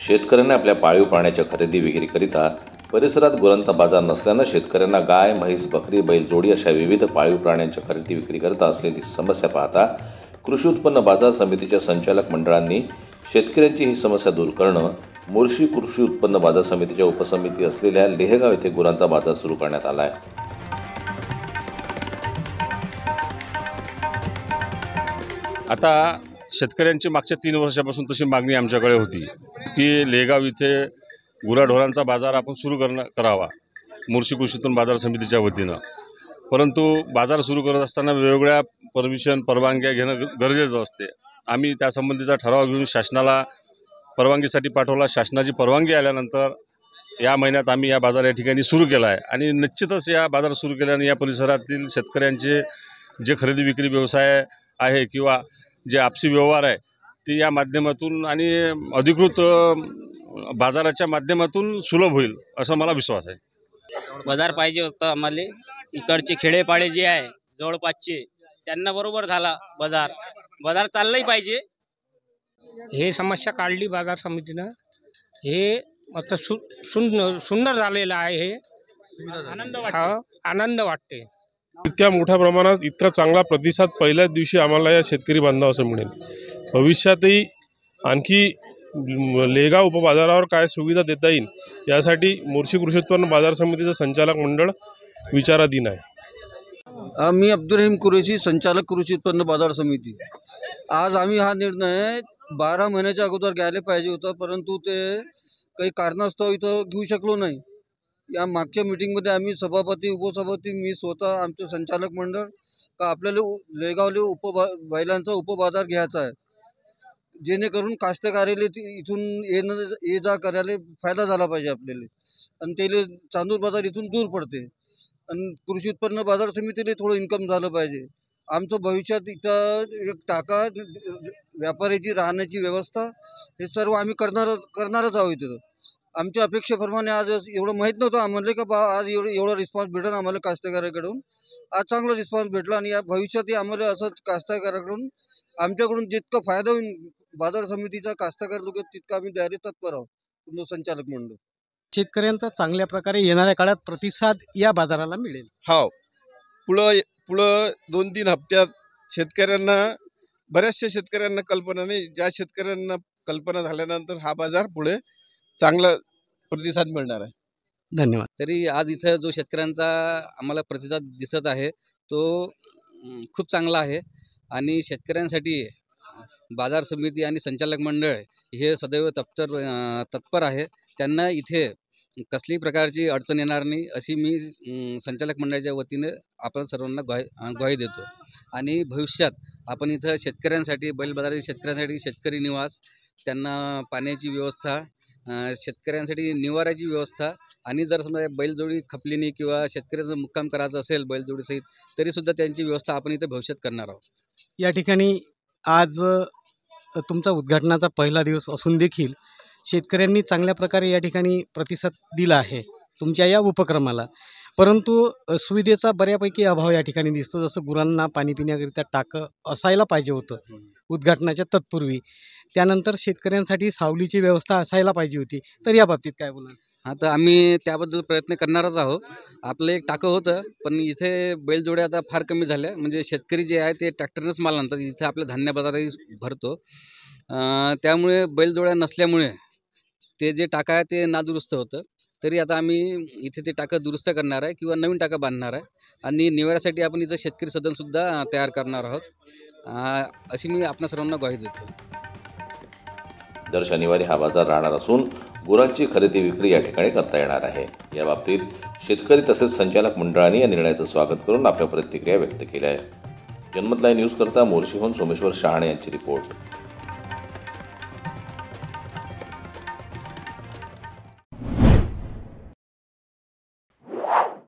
शेतकऱ्यांना आपल्या पाळीव प्राण्याच्या खरेदी विक्रीकरिता परिसरात गुरांचा बाजार नसल्यानं शेतकऱ्यांना गाय, म्हैस, बकरी, बैलजोडी अशा विविध पाळीव प्राण्यांच्या खरेदी विक्रीकरिता असलेली समस्या पाहता कृषी उत्पन्न बाजार समितीच्या संचालक मंडळांनी शेतकऱ्यांची ही समस्या दूर करणं मोर्शी कृषी उत्पन्न बाजार समितीच्या उपसमिती असलेल्या लेहगाव येथे गुरांचा बाजार सुरू करण्यात आला आहे। आता शेतकऱ्यांची मागच्या 3 वर्षापासून तशी मागणी आमच्याकडे होती की लेहगाव इथे गुराढोरांचा बाजार आपण सुरू करावा मोर्शी कृषी उत्पन्न बाजार समितीच्या वतीनं। परंतु बाजार सुरू करत असताना वेगवेगळ्या परवानग्या घेणं गरजेचं असते। आम्ही त्यासंबंधीचा ठराव घेऊन शासनाला परवानगीसाठी पाठवला। शासनाची परवानगी आल्यानंतर या महिन्यात आम्ही या बाजार या ठिकाणी सुरू केला आहे आणि निश्चितच या बाजार सुरू केल्याने या परिसरातील शेतकऱ्यांचे जे खरेदी विक्री व्यवसाय आहे किंवा जे आपसी व्यवहार आहे ते या माध्यमातून आणि अधिकृत बाजाराच्या माध्यमातून सुलभ होईल असं मला विश्वास आहे। बाजार पाहिजे होता आम्हाला। इकडचे खेडेपाडे जे आहे जवळपासचे त्यांना बरोबर झाला बाजार चाललाही पाहिजे। हे समस्या काढली बाजार समितीनं, हे आता सुंदर झालेलं आहे। हे आनंद वाटते। इतक्या मोठ्या प्रमाणात इतका चांगला प्रतिसाद पहिल्याच दिवशी आम्हाला या शेतकरी बांधवांचं मिळेल। भविष्यातही आणखी लेहगाव उपबाजारावर काय सुविधा देता येईल यासाठी मोर्शी कृषी उत्पन्न बाजार समितीचं संचालक मंडळ विचाराधीन आहे। मी अब्दुल रहीम कुरेशी, संचालक कृषी उत्पन्न बाजार समिती। आज आम्ही हा निर्णय 12 महिन्याच्या अगोदर घ्यायला पाहिजे होता, परंतु ते काही कारणास्तव इथं घेऊ शकलो नाही। या मागच्या मीटिंगमध्ये आम्ही सभापती, उपसभापती, मी स्वतः, आमचे संचालक मंडळ का आपल्याला लेहगावले बैलांचा उपबाजार घ्यायचा आहे, जेणेकरून कास्तकाराला इथून ये जा करायला फायदा झाला पाहिजे आपल्याला आणि त्याला चांदूर बाजार इथून दूर पडते आणि कृषी उत्पन्न बाजार समितीला थोडं इन्कम झालं पाहिजे। आमचं भविष्यात इथं एक टाका, व्यापाऱ्याची राहण्याची व्यवस्था हे सर्व आम्ही करणारच आहोत। इथं आमच्या अपेक्षेप्रमाणे आज एवढं माहीत नव्हतं आम्हाला का बा आज एवढा रिस्पॉन्स भेटेल आम्हाला कास्तकाराकडून। आज चांगला रिस्पॉन्स भेटला आणि या भविष्यातही आम्हाला असंच कास्तकाराकडून आमच्याकडून जितका फायदा होईल बाजार समितीचा कास्तकार लोक तितका आम्ही द्यायला तत्पर आहोत। संचालक मंडळ शेतकऱ्यांचा चांगल्या प्रकारे येणाऱ्या काळात प्रतिसाद या बाजाराला मिळेल। हो, पुढं 2-3 हप्त्यात शेतकऱ्यांना, बऱ्याचशा शेतकऱ्यांना कल्पना नाही, ज्या शेतकऱ्यांना कल्पना झाल्यानंतर हा बाजार पुढे चांगला प्रतिसाद मिळणार आहे। धन्यवाद। तरी आज इथं जो शेतकऱ्यांचा आम्हाला प्रतिसाद दिसत आहे तो खूप चांगला आहे आणि शेतकऱ्यांसाठी बाजार समिती आणि संचालक मंडळ हे सदैव तत्पर आहे। त्यांना इथे कसल्याही प्रकारची अडचण येणार नाही अशी मी संचालक मंडळाच्या वतीने आपण सर्वांना ग्वाही देतो। आणि भविष्यात आपण इथं शेतकऱ्यांसाठी, बैल बाजारातील शेतकऱ्यांसाठी शेतकरी निवास, त्यांना पाण्याची व्यवस्था, शेतकऱ्यांसाठी निवाऱ्याची व्यवस्था आणि जर समजा बैलजोडी खपली नाही किंवा शेतकऱ्याचं मुक्काम करायचं असेल बैलजोडीसहित तरीसुद्धा त्यांची व्यवस्था आपण इथं भविष्यात करणार आहोत। या ठिकाणी आज तुमचा उद्घाटनाचा पहिला दिवस असून देखील शेतकऱ्यांनी चांगल्या प्रकारे या ठिकाणी प्रतिसाद दिला आहे तुमच्या या उपक्रमाला, परंतु सुविधेचा बऱ्यापैकी अभाव या ठिकाणी दिसतो। जसं गुरांना पाणी पिण्याकरिता टाकं असायला पाहिजे होतं उद्घाटनाच्या तत्पूर्वी, त्यानंतर शेतकऱ्यांसाठी सावलीची व्यवस्था असायला पाहिजे होती, तर या बाबतीत काय बोलाल? आता आम्ही त्याबद्दल प्रयत्न करणारच आहोत। आपलं एक टाकं होतं पण इथे बैलजोड्या आता फार कमी झाल्या, म्हणजे शेतकरी जे आहे ते ट्रॅक्टरनंच माल आणतात। इथे आपलं धान्य बाजारही भरतो, त्यामुळे बैलजोड्या नसल्यामुळे ते जे टाका आहे ते नादुरुस्त होतं। तरी आता आम्ही इथे ते टाकं दुरुस्त करणार आहे किंवा नवीन टाका बांधणार आहे आणि निवाऱ्यासाठी आपण इथं शेतकरी सदनसुद्धा तयार करणार आहोत अशी मी आपल्या सर्वांना ग्वाही देतो। दर शनिवारी हा बाजार राहणार असून गुरांची खरेदी विक्री या ठिकाणी करता येणार आहे। या बाबतीत शेतकरी तसेच संचालक मंडळांनी या निर्णयाचं स्वागत करून आपल्या प्रतिक्रिया व्यक्त केल्या आहे। जनमत लाईव्ह न्यूज करता मोर्शीहून सोमेश्वर शहाणे यांची रिपोर्ट।